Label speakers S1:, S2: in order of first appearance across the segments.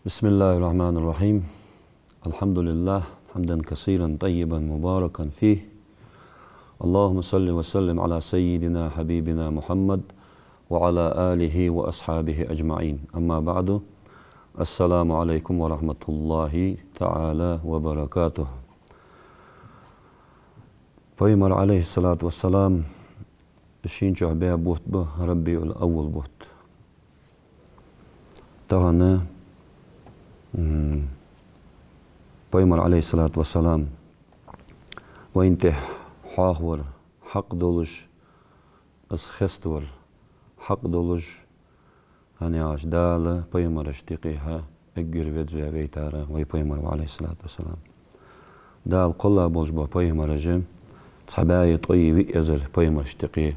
S1: بسم الله الرحمن الرحيم. الحمد لله حمدا كثيرا طيبا مباركا فيه. اللهم صل وسلم على سيدنا حبيبنا محمد وعلى آله وأصحابه أجمعين. أما بعد، السلام عليكم ورحمة الله تعالى وبركاته. Peygamber aleyhissalatu vesselam işinci habaya buht bu Rabiul Awwal buht. Tahane Peygamber aleyhissalatu vesselam ve inte hahvar hak doluş as khestvar hak doluş hani ajdala Peygamber iştiqiha egir ve veytara ve Peygamber aleyhissalatu vesselam dal qolla bolj bu Peygamber'cim صحابي طيب يزر بيمر اشتقي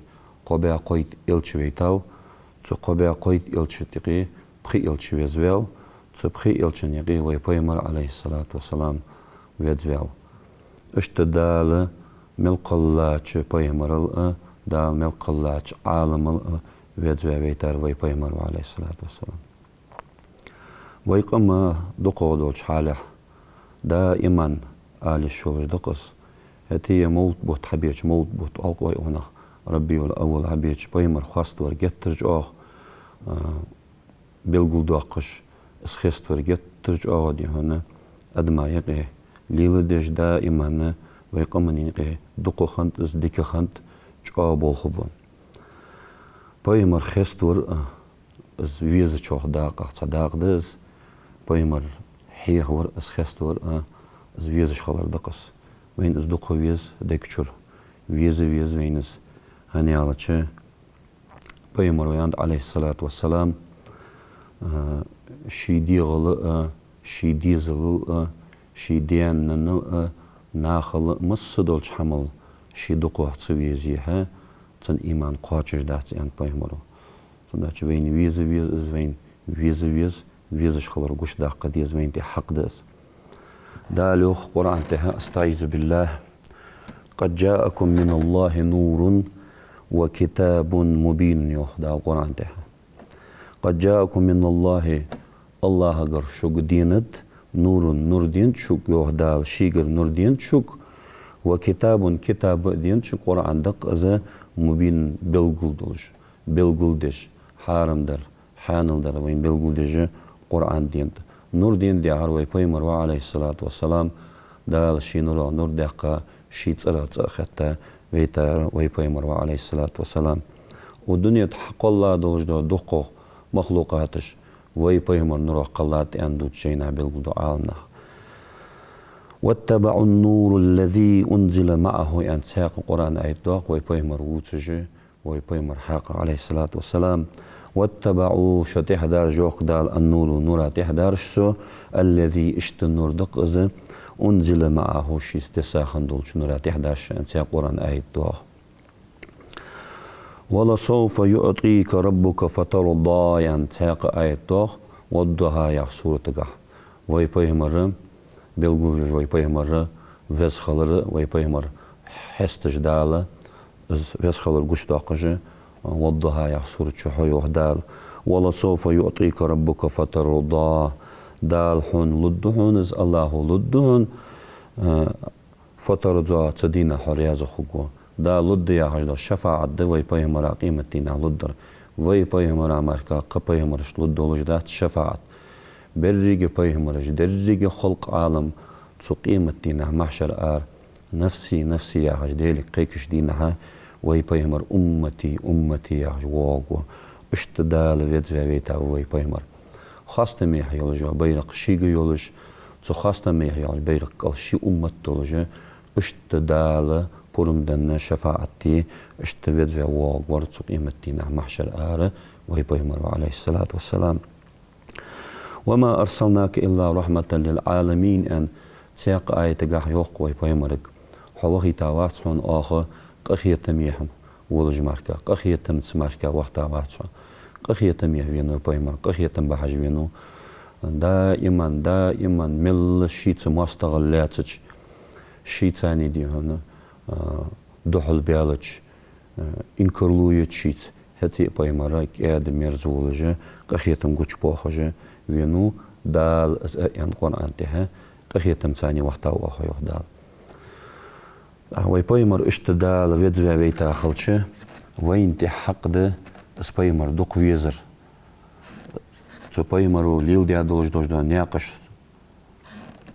S1: قبا قيد إلش ويتاو تو قبا قيد إلش اشتقي بخي إلش ويزويو تو بخي إلش نيقي وي بيمر عليه الصلاة والسلام ويزويو اشتدال ملق الله چه بيمر دال ملق الله چه عالم ويزويو ويتار وي بيمر عليه الصلاة والسلام ويقم دقودو حاله دائما آل الشولج دقص هتي موت بوت حبيش موت بوت ألقوي هنا ربيول أول حبيش بيمر خاست ورجترج بلقول داقش اسخست ورجترج دي هنا أدمى يقي ليلدش دائما ويقمن يقي دقو خنت از ديك خنت بول خبون بيمر خست ور از ويز چوخ داقة صداق دز بيمر حيخ ور اسخست ور از ويز خلر دقص وين أصدقه ويز دكتور ويز وينز هني على شيء بيمر وياند عليه الصلاة والسلام شي دي غل شي دي زل شي ديان نن ناخل مصدول حمل شي دقوه تسويزيها تن إيمان قاتش دات عند بيمرو تناش وين ويز از وين ويز خلر قش داق ديز وين تي حق دس دالوخ قرآن تها استعيذ بالله قد جاءكم من الله نور وكتاب مبين يوخ دا القرآن تها قد جاءكم من الله قر شوق دينت نور دين شوق يوخ دال شيقر نور دين شوق وكتاب دين شوق قرآن دق أزا مبين بلغل دش حارم در حانل در وين بلغل دش قرآن دين نور دين دي عروي بيمر عليه الصلاة والسلام دال شي نور دقة شي تصرات أخذتها ويتار وي بيمر عليه الصلاة والسلام والدنيا حق الله دولج دقو مخلوقاتش وي بيمر نور قلات أندو تشينا بالقدو عالنا واتبعوا النور الذي أنزل معه أن ساق قرآن آيات دوق وي بيمر ووتسجي وي بيمر حق عليه الصلاة والسلام واتبعوا شتيح دار جوق دال النور نورا تحدار شو الذي اشت النور دقز انزل معه شي استساخن دولش نورا تحداش انت قرآن آية دعا ولا سوف يعطيك ربك فترضى ينتاق آية دعا ودها يا سورة وي بيمر بلغور وي بيمر وزخلر وي بيمر حستج دال وزخلر قش داقج وضها يحصر شحوي وحدال ولا سوف يعطيك ربك فترضى دال حون لدهون از الله لدهون فترضى تدينا حرياز خقو دا لد يا حجر شفاعة دوي بيهمر قيمتنا لدر وي بيهمر عمركا قبيهمرش لدولج دات شفاعة بريق بيهمرش دريق خلق عالم تسو قيمتنا محشر نفسي يا حجر ديلك قيكش دينها وي بيمر أمتي يا جواقو اشتدال ويتا وي بيمر خاصة ميح يولج بيرق شيء يولج تو خاصة ميح يولج بيرق قال شي أمت يولج اشتدال برمدن شفاعتي اشتويت وواق ورتسق إمتنا محشر وي بيمر عليه الصلاة والسلام وما أرسلناك إلا رحمة للعالمين أن سياق آية قاح يوق وي بيمرك حوغي تاواتسون آخر قخية تميهم ولج ماركا قخية تمس ماركا وقتا واتسون قخية تميه وينو بيمر قخية تنبحج وينو دائما مل شيت مستغلاتش شيتاني دي هنا دحل بيالج إنكرلوية شيت هتي بيمرا كاد مرزولجة قخيتم قوش بوخجة وينو دال يعني قرآن تها قخيتم ثاني وقتا وأخو يخدال وي بيمر اشتدال ويدزوى بيتا خلشة وين تحق ده اس بيمر دوق ويزر تو بيمرو ليل دي عدلوش دوش دو ناقش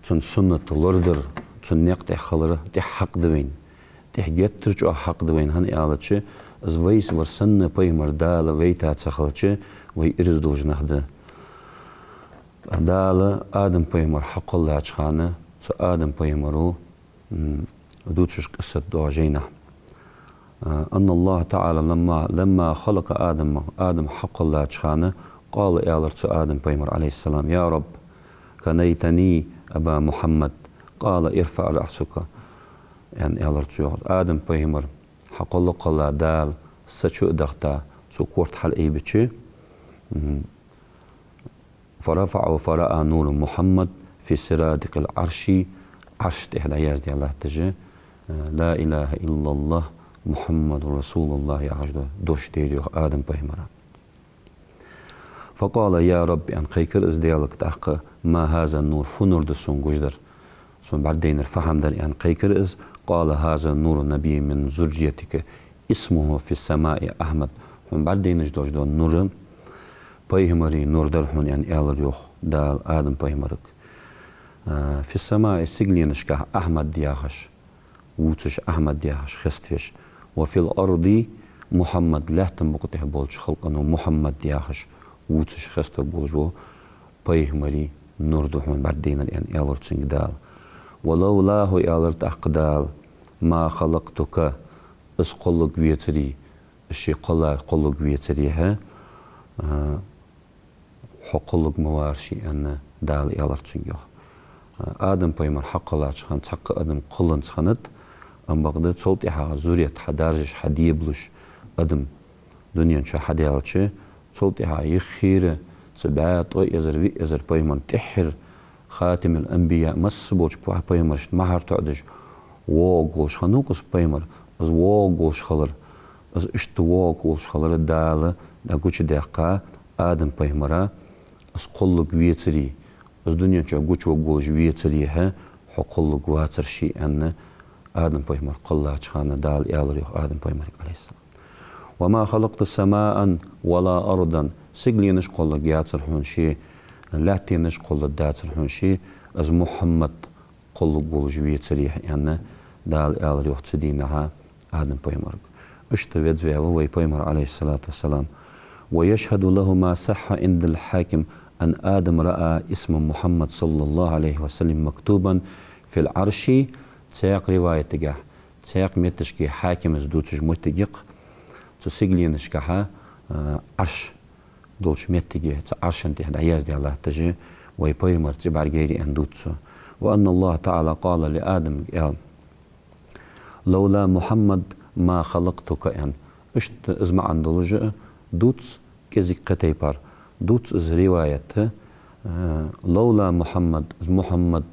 S1: تون سنة لردر تون ناق تحخلر تحق دوين تحجت ترجع حق دوين هن إعالتش از ويس ورسن بيمر دال ويتا تسخلتش وي إرز دوش نهده دال آدم بيمر حق الله أجخانه تو آدم بيمرو دوتشش قصة دعجينا أن الله تعالى لما خلق آدم حق الله أجخانه قال إعلرت آدم بيمر عليه السلام يا رب كنيتني أبا محمد قال ارفع رأسك يعني إعلرت آدم بيمر حق الله قال دال سچو دختا سو كورت حل أي بچه فرفع وفرأى نور محمد في سرادق العرش عرش تحدى يزدي الله تجي لا إله إلا الله محمد رسول الله يعجد دوش ديريو آدم بيمر فقال يا رب أن خيكر إزديالك تحق ما هذا النور فنور دسون قجدر سون بعدين الفهم در أن خيكر إز قال هذا النور النبي من زرجيتك اسمه في السماء أحمد هم بعدين جدوش دون نور بيهمري نور درحون يعني آل ريوخ دال آدم بيهمرك في السماء سجلينشكه أحمد دياخش ووتش أحمد دياخش خستفش وفي الأرض محمد لهتم بقته بولش خلقنا محمد دياخش ووتش خستك بولجو بيهمري نور درحون بعدين يعني آل رتسنج دال ولولاه آل رتحق دال ما خلقتك اس قلق ويتري الشي قلق ويتريها حقلق موارشي أن دال يالرتشنجو آدم بيمر حق الله تشخان تحق آدم قلن تشخانت أم بغداد صوتي حا زوريت حدارجش حديبلش آدم دنيا شا حديالتش صوتي حا يخير سبعات ويزر بيمر تحر خاتم الأنبياء مسبوش بيمرش مهر تعدج ووغوش خنوقس بيمر از ووغوش خلر از اشت ووغوش خلر دال دا قوش دقا آدم بيمرا از قلق ويتري از دنيا شا قوش وغوش ويتريها حقلق واتر شي أن آدم بيمر قلع شخانا دال يالريخ آدم بيمر عليه السلام وما خلقت السماء ولا أرضا سيقلي نشقل ياتر حون شي لاتي نشقل داتر حون شي از محمد قلق وغوش ويتريح أن دال يالريخ تدينها آدم بيمر اشتويت زوي بيمر عليه الصلاة والسلام ويشهد له ما صح عند الحاكم أن آدم رأى اسم محمد صلى الله عليه وسلم مكتوبا في العرش تساق رواية تجاه تساق ميتشكي حاكم زدوتش متجق تسجلينشكها عرش دولش ميتجي عرش انت عياز دي الله تجي ويبيمر تبع غيري اندوتسو وأن الله تعالى قال لآدم لولا محمد ما خلقتك يعني اشت ازمع عند لجأ دوتس كزي قتيبار دوتس از رواية لولا محمد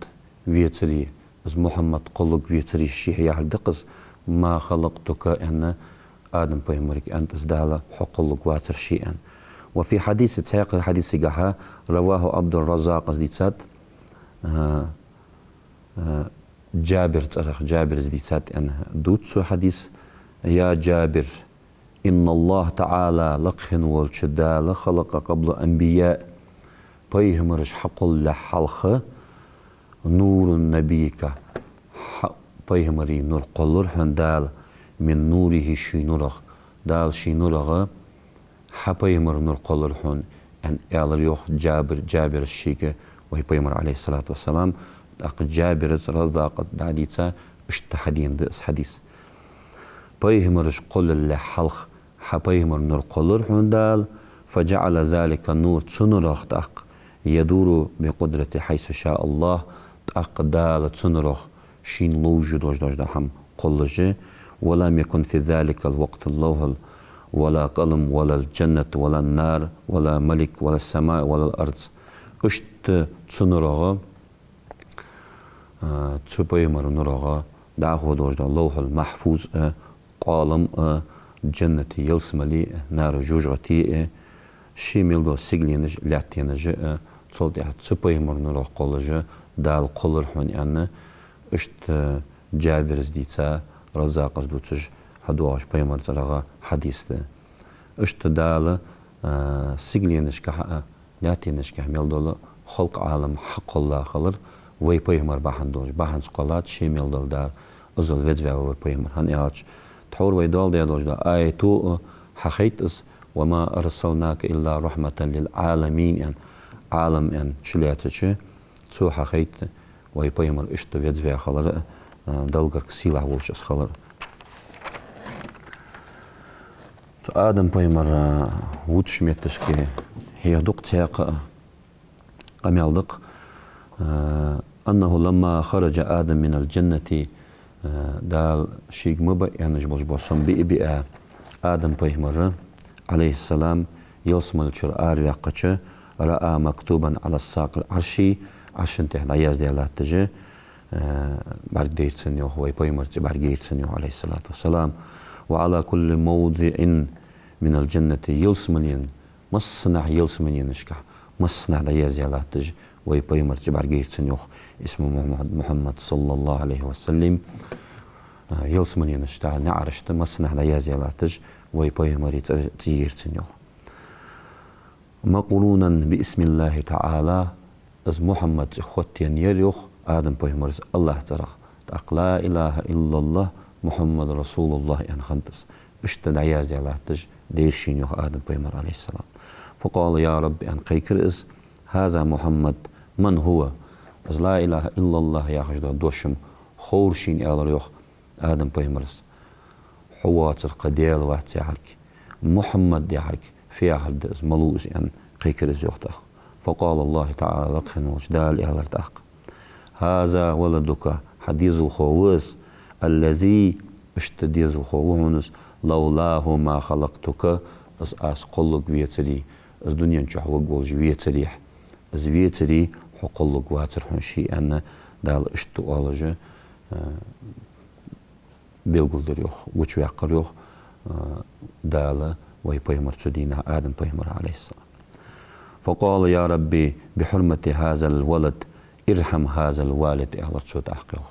S1: ويتري از محمد قلق ويتري الشيح يحل دقز ما خلقتك ان آدم بيمرك أنت ازدال حقلق واتر شيئا وفي حديث تساق الحديث قحا رواه عبد الرزاق ازديتات جابر ازديتات ان دوتسو حديث يا جابر إن الله تعالى لقهن والشدال خلق قبل أنبياء بيهمرش حق الله حلخ نور النبيك بيهمري نور قلر دال من نوره شي نورغ دال شي نورغ حبيهمر نور قلر أن إعلر يوخ جابر الشيك وهي بيهمر عليه الصلاة والسلام أق جابر رزاق دعديتا اشتحدين دئس حديث بيهمرش قل الله حلخ حبيهمر نور قلر دال فجعل ذلك النور تنرخ تأق يدور بقدرة حيث شاء الله تأق دال تنرخ شين لوجد وجد هم قلج ولم يكن في ذلك الوقت الله ولا قلم ولا الجنة ولا النار ولا ملك ولا السماء ولا الأرض اشت تنرغ تبيهمر نرغ دعوه وجد الله المحفوظ قالم جنتي يلسملي نار جوجغتي شي ميلدو سيغلينج لاتينج تصلت تسبي مرن قولج دال قولر حون أن اشت جابرز ديتا رزاق دوتج هدوش بيمر زرغا حديث اشت دال سيغلينج كح لاتينج كح ميلدو خلق عالم حق الله خلر وي بيمر بحندوش بحنس قلات شي ميلدو دال أزل فيدفع وي بيمر هن ياج تحور ويدال ديالوج دا آيتو حقيت وما أرسلناك إلا رحمة للعالمين يعني عالم يعني شلياتش تو حقيت وي بيمر اشت فيدفع خلر دلقر كسيلة ولش خلر آدم بيمر ووتش ميتشكي هي دق تاق قم يلدق أنه لما خرج آدم من الجنة دال شيء مبا يعني جبوش بوصم بئ آدم بيمر عليه السلام يلسم الشر آر يقتش رأى مكتوبا على الساق العرشي عشان تحت عياز ديالات تجي بعد ديت سنيو هو بيمر بعد ديت سنيو عليه الصلاة والسلام وعلى كل موضع من الجنة يلسمنين مصنع يلسمنين نشكح مصنع عياز ديالات تجي وي بيمر بعد ديت سنيو اسمه محمد صلى الله عليه وسلم يلسمنين نشتع نعرشت مصنع عياز ديالات تجي وي بيمر تيير سنيو مقرونا باسم الله تعالى از محمد خوتين يريخ آدم بيمرز الله ترى لا إله إلا الله محمد رسول الله يعني خنتس اشتد عياز على تج ديرشين يخ آدم بيمر عليه السلام فقال يا رب أن قيكر هذا محمد من هو از لا إله إلا الله يا خجد دوشم خورشين يالر يخ آدم بيمرز حواتر قديل وات يحرك محمد يحرك في أحد از ملوز يعني قيكر يختخ فقال الله تعالى لقن وجدال يالر هذا ولدك حديث الخوز الذي اشتديز الخوونس لولاه ما خلقتك as قلق فيتري as دنيا نشحوق والج فيتري as فيتري حقلق واتر حنشي أن دال اشتو آلج بيلقل دريوخ وچو يقريوخ دال وي بيمر تدينا آدم بيمر عليه السلام فقال يا ربي بحرمة هذا الولد ارحم هذا الوالد أهلا تسوت أحقه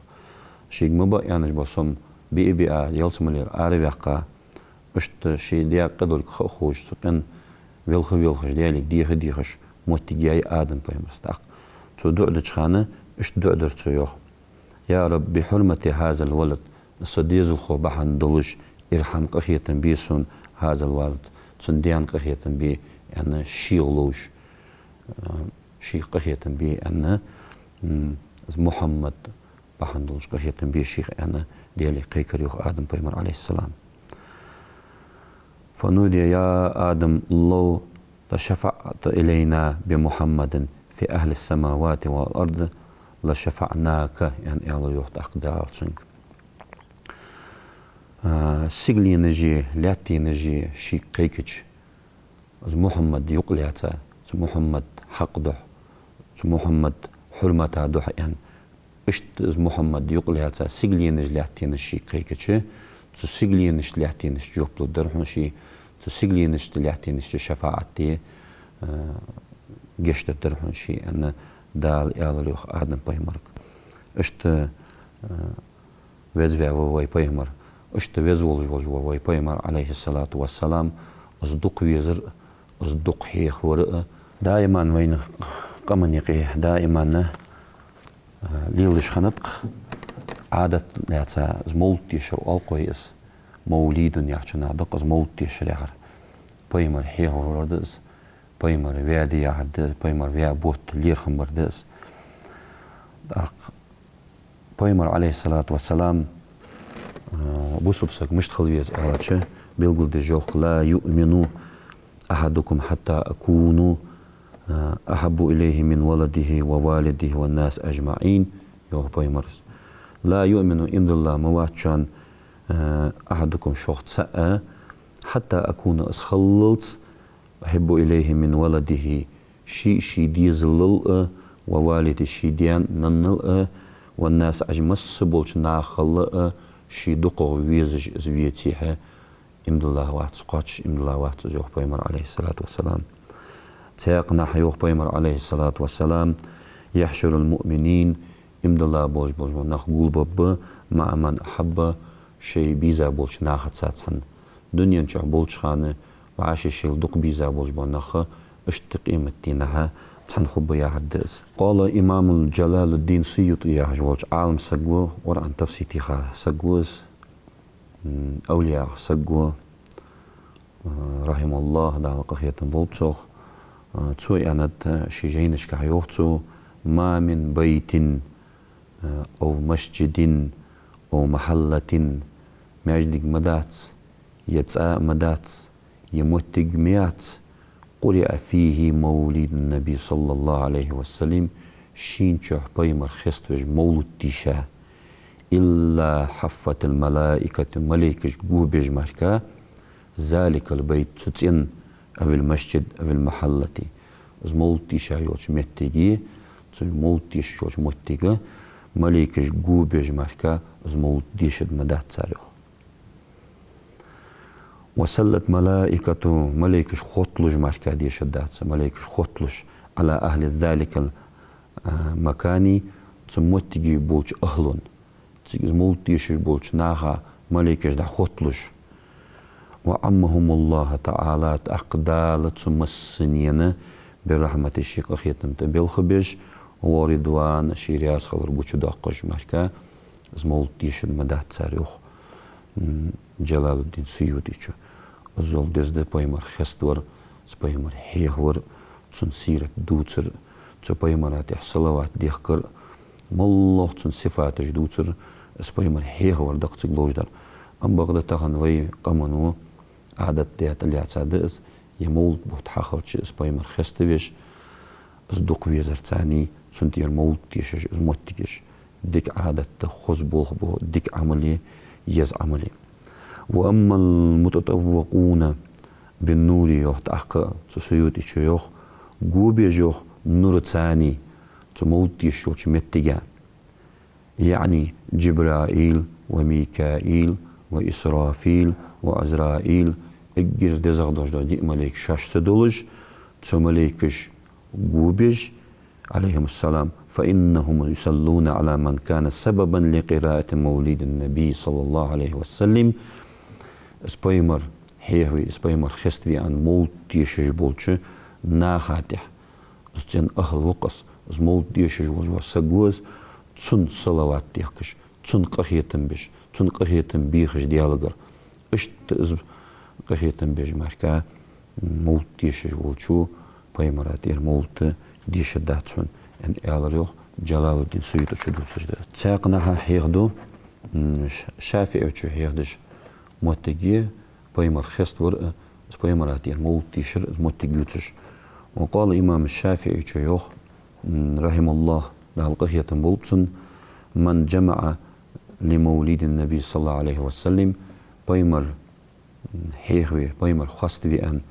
S1: شيء مبا يعني بصم بيئة يلسم لي أعرفك اشت شيء ديا قدر خوش سقن ويلخ ديالك ديخش موت جاي آدم بيمرستاق تو دعد خانة اشت دعدر تسويوه يا رب بحرمة هذا الولد الصديز الخو بحن دلش ارحم قخية بيسون هذا الولد تنديان قخية بي يعني شي غلوش شي قخية بي أن محمد بحندلش قخية بي شيخ أنا ديالي قيكر يوخ آدم بيمر عليه السلام فنودي يا آدم لو تشفعت إلينا بمحمد في أهل السماوات والأرض لشفعناك يعني الله يوخت أقدال سنك سيغلي نجي لاتي نجي شي قيكش محمد يقلياتا محمد حق دوح محمد حرمتها دوح يعني اشت محمد يقلياتا سيغلي نج لاتي نشي قيكش سيغلي نج لاتي نش جوبلو درحون شي سيغلي نج لاتي نش شفاعتي جشت درحون شي أن دال يالر يوخ آدم بيمرك اشت وزفع ووي بيمر اشت وزولج ووي بيمر عليه الصلاة والسلام أصدق ويزر أصدق حيخ ورقة دائما وين قمن يقيه دائما ليلش خنطق عادة لاتسا زمولتي شو القويس موليد يحشنا دق زمولتي شريحر بيمر حيخ وردس بيمر ويادي يحدث بيمر ويا بوت ليرخم بردس بيمر عليه الصلاة والسلام بوسبسك مش تخلويز أواتش بيلقل دي جوخ لا يؤمنوا أحدكم حتى أكونوا أحب إليه من ولده ووالده والناس أجمعين يوه بيمرس لا يؤمن إن الله مواتشان أحدكم شوخت سأ حتى أكون أسخلص أحب إليه من ولده شي ديزلل ووالده شي ديان ننل والناس أجمس بولش ناخل شي دقو ويزج زويتيها imdullah waqt qoch imdullah waqt joq paymar alayhi salatu wassalam تاقنا حيوق بيمر عليه الصلاة والسلام يحشر المؤمنين امدلا بولش ونخقول بب مع من أحب شيء بيزا بولش ناخد ساتسن دنيا نشع بولش خانة وعاشي شيء دق بيزا بولش ونخ اشتقيمة دينها تنخب يا حدث قال إمام الجلال الدين سيوطي يا جوالش عالم سقوه ورعن تفسيتيخا سقوز أولياء سقوه رحم الله دعنا قخية بولتسوخ تسوي أنا شجينش كحيوتو ما من بيت أو مسجد أو محلة مجدك مدات يتساء مدات يمتق ميات قرئ فيه مولد النبي صلى الله عليه وسلم شين شح بيمر خستوج مولد تيشا إلا حفت الملائكة ملائكة قوبج مركا ذلك البيت ستين أو المسجد أو المحلة از مولد تيشا يوش متجي تسوي مولد تيش يوش متجي ملائكة قوبج مركا از مولد ديشد مدات ساريخ وسلت ملائكة خطلج مركا ديشد دات ملائكة خطلج على أهل ذلك المكان تمتجي بولش أهلون از مولد ديش بولش ناها ملائكة دا خطلج وعمهم الله تعالى أقدال تمسنين برحمة الشيخ أخيتم بالخبج ورضوان شيرياس خلر بوچو داقش مركا از مولد ديشد مدات ساريخ جلال الدين سيوطي چو زول دزده پايمر خستور پايمر حيخور تون سيرت دوتر چو پايمرات صلوات ديخكر مالله تون صفاتش دوتر اس پايمر حيخور دقتك لوجدر ام بغدا تخن وي قمنو عادت ديات اللي عتسادس يمولد بوت حاخلش اس پايمر خستوش اس دوق ويزر تاني سنتير مولد تيشش اس موتيكش ديك عادت خوز بوخ بو ديك عملي يز عملي وأما المتطوقون بالنور يوح تحقق تسيوتي شيوخ قوبي جوخ نور تاني تموتي شوش متجا يعني جبرائيل وميكائيل وإسرافيل وعزرائيل اجر دزغ دوش دي ملك شاش تدولج تملكش قوبيج عليهم السلام فإنهم يصلون على من كان سببا لقراءة مولد النبي صلى الله عليه وسلم اسبايمر حيوي اسبايمر خستوي عن مولد ديشج بولش ناخاتح استن أهل وقص از مولد ديشج بولش وسجوز تون صلوات ديخكش تون قخيتن بش تون قخيتن بيخش ديالغر اشت از قخيتن بش مركا مولد ديشج بولشو بايمرات مولد ديش داتسون ان االريوخ جلال الدين سيوطي شدو سجده تاقناها حيغدو شافعي وشو حيغدش موتجي بايمر خستور بايمرات مولد ديشر موتجيوتش وقال امام الشافعي شيوخ رحم الله دالقهية بولتسن من جمع لمولد النبي صلى الله عليه وسلم بايمر حيغوي بايمر خستوي ان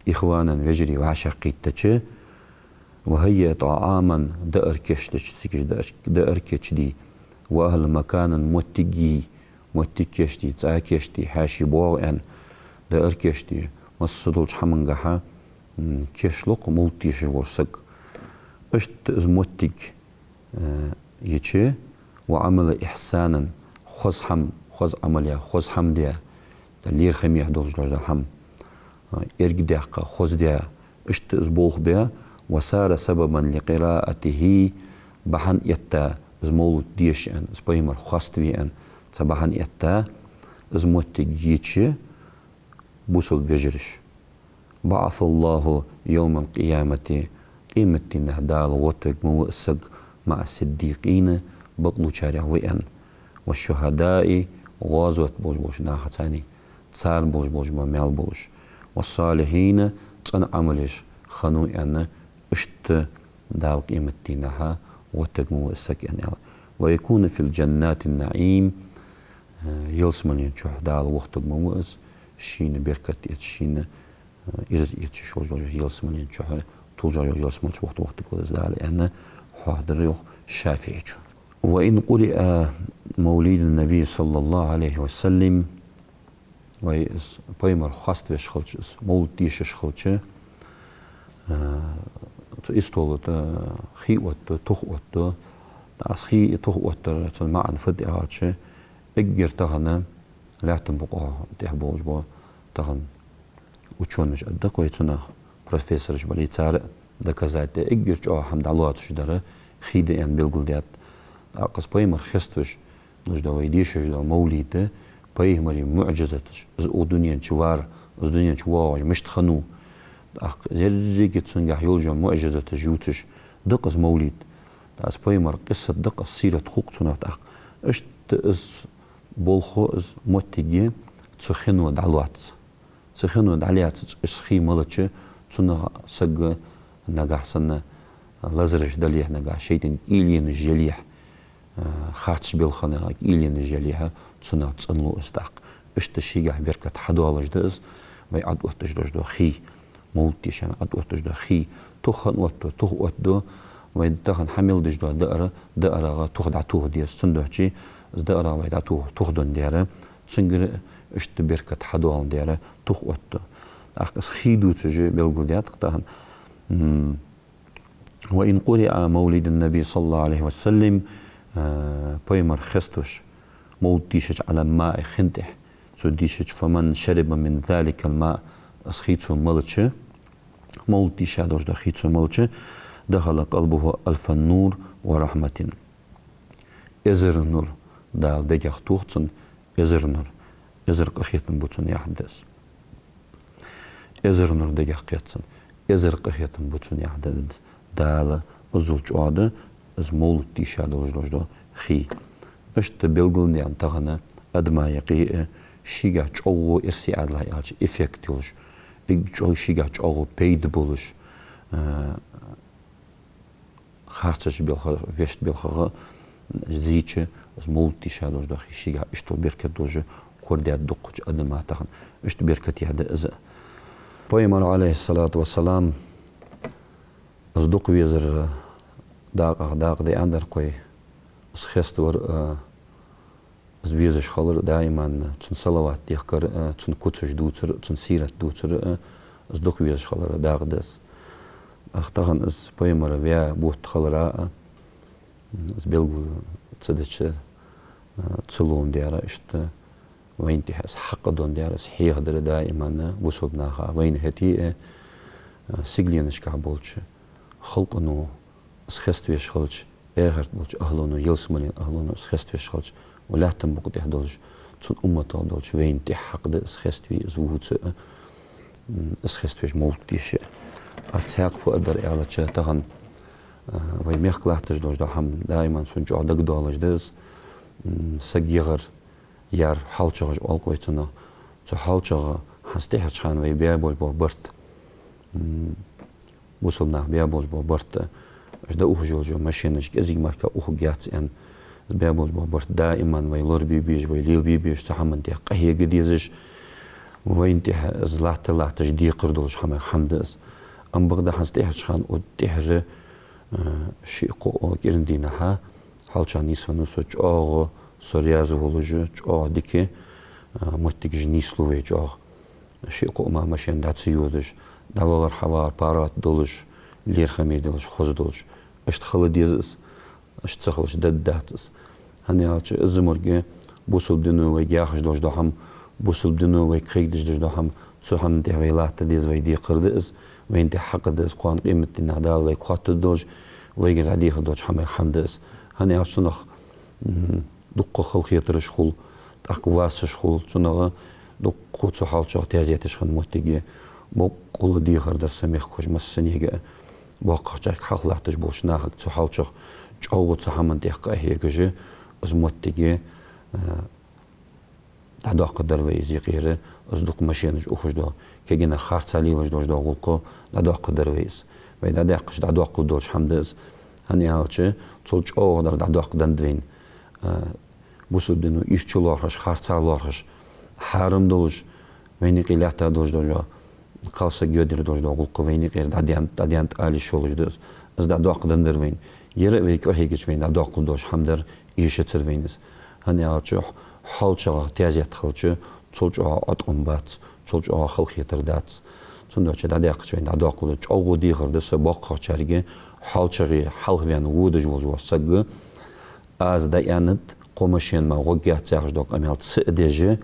S1: إخوانا وجري وعشقيتش وهي طعاما دأركش دي وأهل مكانا متكيش دي تاكيش دي حاشي بوغن دأركش دي مصدولش حمنغها كيشلق مولتيش ورسك اشت از متك يتشي وعمل إحسانا خوز عمليا خوز حمديا تلير خميح دولش حم إرجداق خزديا اشت زبوخ بها وصار سببا لقراءته بحن يتا زمول ديش ان زبايمر خاستوي ان تبحن يتا زموت جيتش بوصل بجرش بعث الله يوم القيامة قيمة نهدال وطق موسق مع الصديقين بطلو شارع وين والشهداء غازوة بوش ناختاني تسار بوش مال بوش والصالحين تن عملش خنو أن اشت دال قيمتينها وتجمو السكن ويكون في الجنات النعيم يلسمن ينشوح دال وقت موز شين بركة يتشين إرز يتشوش يلسمن ينشوح طول يلسمن وقت كودز دال أن حاضر يوخ شافعي وإن قرئ مولد النبي صلى الله عليه وسلم وي إز بايمر خاست وش خلش إز مول ديشش خلش إستولد خي وات توخ وات تاس خي توخ وات تسمع عن فدي عاتش إجر تهنا لا تنبقى تحبوج با تهن وشونش أدق ويتنا بروفيسور جبلي تار دكازات إجر جوا حمد الله تشدره خيدة أن بيلقوليات أقص بايمر خستوش نج دا ويديش دا موليده بايمر معجزتش از او دنيا چوار از دنيا چواج مشت خنو أق زرجت سنجح يولجا معجزتش يوتش دقز موليد تاس بايمر قصة دقز سيرة خوق سنات أق اشت از بولخو از متجي تسخنو دعلوات تسخنو دعليات اسخي ملتش تسنا سج نجح سنة لازرش دليه نجح شيء إلين الجليح خاتش بالخنا إلين الجليها تسنا تسنلو استاق اشتشيجح بركة حدوالج دز ما يعد وقتش دو خي موتيش أنا عد وقتش دو خي تخن وقتو تخ وقتو ويدخن حمل دج دو دقرة تخدع توه ديس تندوحشي دقرة ويدع توه تخدن ديارة تسنجر اشت بركة حدوال ديارة تخ وقتو أخس خيدو تجي بالقل ديات تخن وإن قرئ مولد النبي صلى الله عليه وسلم بايمر خستوش مولديشج على ماء خنتح سوديشج فمن شرب من ذلك الماء أسخيتو ملتش مولديش هذا وجد خيتو ملتش دخل قلبه ألف النور ورحمة إزر النور دال دجاخ توختن إزر النور إزر قخيتن بوتن يحدث إزر النور دجاخ قيتن إزر قخيتن بوتن يحدث دال أزول جواد از مولد دیشاد وجدو خي اشت بلغل نيان تغنا ادما يقي شيغا چوغو ارسي ادلا ياج افكتولش جو شيغا چوغو بيد بولش خارتش بالخ وشت بالخ زيچ از مولد دیشاد وجدو خي شيغا اشتو بركت دوج كورديات دقج ادما تغن اشت بركت يهد از بايمر عليه الصلاه والسلام از دق ويزر داق دي أندر قوي سخستور زبيزش خالر دائما تن صلوات يخكر تن كتش دوتر تن سيرة دوتر زدوك بيزش خالر داق دس أختغن از بايمر بيا بوت خالر از بيلغو تصدش تسلون ديارا اشت وين تحس حق دون ديارا سحيخ در دائما وصوبناها وين هتي سيجلينش كعبولش خلقنو سخستويش خلش اغرت بولش اهلونو يلسمالين اهلونو سخستويش خلش ولا تنبق تحدولش تون امتا دولش وين تحق ده سخستوي زووت سخستويش مولتيش ارتاق فقدر اعلتش تغن وي ميخلاتش دولش دا هم دائما سنجو عدق دولش دز سجيغر يار حالچغش والقويتنا تو حالچغ هستيحر چخان وي بيا بولش بو برت وصلنا بيا بولش بو برت جدا أوجوجو ماشينش كذي ماركة أوجيات أن بيابول بابر دائما ويلور بيبيج ويليل بيبيج تحمل تيه قهية قديزش وين تيه زلات الله تجدي قردولش حما حمدس أم بغدا حس تيه شخان وتيه شيء قو كيرندينها حالشان نيسونو سوتش أغو سوريازو هولوجو أغ ديكي متكج نيسلوي أغ شيء قو ما ماشين داتسيودش داور حوار بارات دولش لير خميدلش خوزدولش اشت خلديزس اشت سخلش دداتس هني هالش ازمرجه بوسل دنو ويجاخش دوش دوهم بوسل دنو ويكريدش دوش دوهم سوهم دي ويلات ديز ويدي قردز وين دي حق دز قوان قيمة النهدال ويقوات دوش ويجي غادي دوش حما حمدس هني هالش نخ دقة خلقيترش خل تقواسش خل سنغ دقة سحالش اعتيازيتش خن متجي بقول دي خردر سميخ كوش مسنيجا واقع حالاتش بوش ناخد سحالش جاو تحمل دقة هي كجي از متجي تعدو قدر ويزي غيره از دق ماشينش أخش دو كجينا خارج عليلش دوش دو غلقو تعدو قدر ويز وإذا دقش تعدو قدر دوش حمدز هني هالش تولش أو قدر تعدو قدر دوين بوسل دينو إيشتشلورش خارج علورش حرم دولش ويني قيلتا دوش دوش قالسا جودر دوش دو غلقو ويني غير داديانت آلي شولش دوش از تعدو قدر دوين يرى ويكو هيجش وين تعدو قدر دوش حمدر إيشتر وينز هني هالش حالشة تازيت خالش تولج أطعم بات تولج خلق يتردات صندوق شد عدي أقشين عدو أقول أو دي خردس باق خشارجة حال شغي حال فيان وود جوج وسق از دايانت قمشين ما وجهت ساعش دوق أميال تسدجة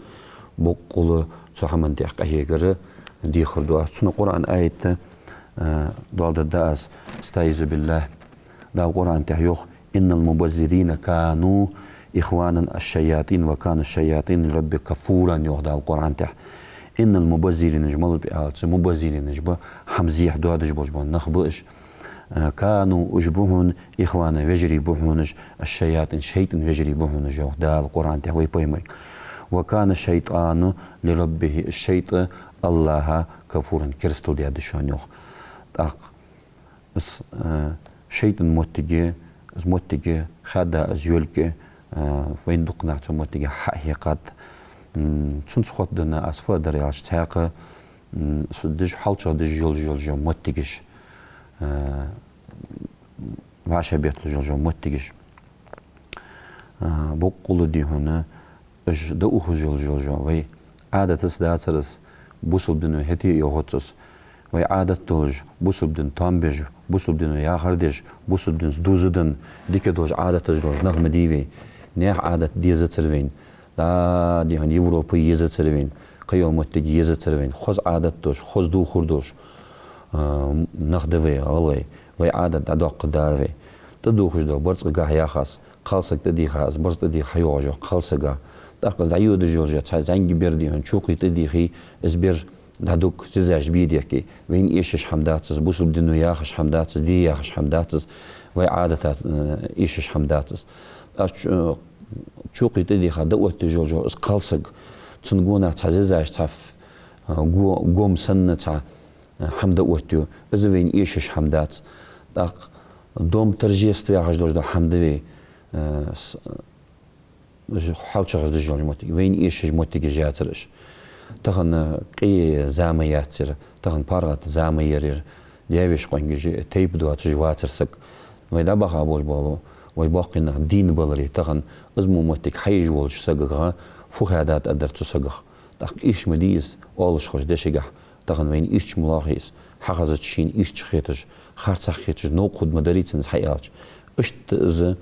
S1: بقول صحمن دي أقهيجر دي خردوا سن القرآن آية دال داس استعيذ بالله دا القرآن تحيوخ إن المبذرين كانوا إخوانا الشياطين وكان الشياطين رب كفورا يوضع القرآن تح إن المبذرين جمال بآلت مبذرين جبا حمزيح دواد جبا نخبش كانوا أجبهن إخوانا وجري بهن الشياطين شيطان وجري بهن يوضع القرآن تح ويبايمي وكان الشيطان لربه الشيطان الله كفورا كرستل دي أدشان يوخ شيطان متجه خدا أزيولك وين دقنا متجه حقيقات تنسخت دنا أسفل درياش تاقة سدج حالش دج جل متجش وعشا بيت جل متجش بقول دي هنا إيش دقوه جل وي عادة سداترس بوسب دنو هتي يهوتس وي عادة تولج بوسب دن تامبج بوسب دنو ياخردج بوسب دن دوزدن ديك دوج عادة تجلوج نغم ديوي نيح عادة ديزة تروين دا دي هن يوروبي يزة تروين قيومت تجي يزة تروين خوز عادة توش خوز دو خردوش نخدوي غلي وي عادة دادوق داروي تدوخش دو برز قاه ياخاس قالسك تدي خاس برز تدي حيوجو قالسك تاقز دعيو دي جولجا تزانجي بيردي هن شوقي تدي خي اسبير دادوك تزاج بيديكي وين إيشش حمداتز بوسب دنو ياخش حمداتز دي ياخش حمداتز وي عادة إيشش حمداتز شوقي تدي خا دوت دي جولجو اس قالسك تنقونا تزاج تاف قوم سنة تا حمد وتيو إذا وين إيشش حمدات تاق دوم ترجيست وياخش دوج دو حمدوي حال شغل دجال موتي وين إيش موتي جاترش تخن قي زامياتر تخن بارغت زاميرير ديويش قنجي تيب دوات جواترسك ويدا بخا بول بابو ويباقينا دين بلري تخن ازمو موتيك حي جولج سقغا فوخادات ادرتو سقغ تاق إيش مديس اولش خوش دشيغ تخن وين إيش ملاحيس حقزت شين إيش خيتج خارص خيتج نو قد مدريتنز حيالج اشت از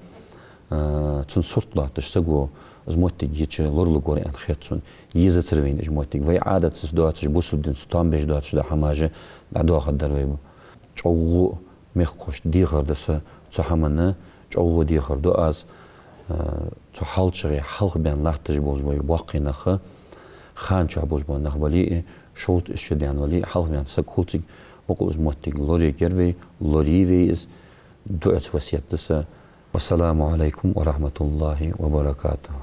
S1: تون سورتلاتش سقو از موتيك يتش لورلو غوري ان خيتسون يزتروين اج موتيك وي عادت دواتش بوسودن ستامبج دواتش دا حماجه دا دو خدر وي چوغو مخوش ديغردس صحمنه چوغو ديغردو از تو حالچري حلق بين لاحتج بوج وي واقينخ خانچ بوج بون نخبلي شوت اشديان ولي حلق بين سكولتيك وقوز موتيك لوري گروي لوري ويز دوت وصيت دس والسلام عليكم ورحمة الله وبركاته.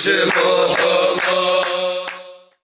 S2: Shema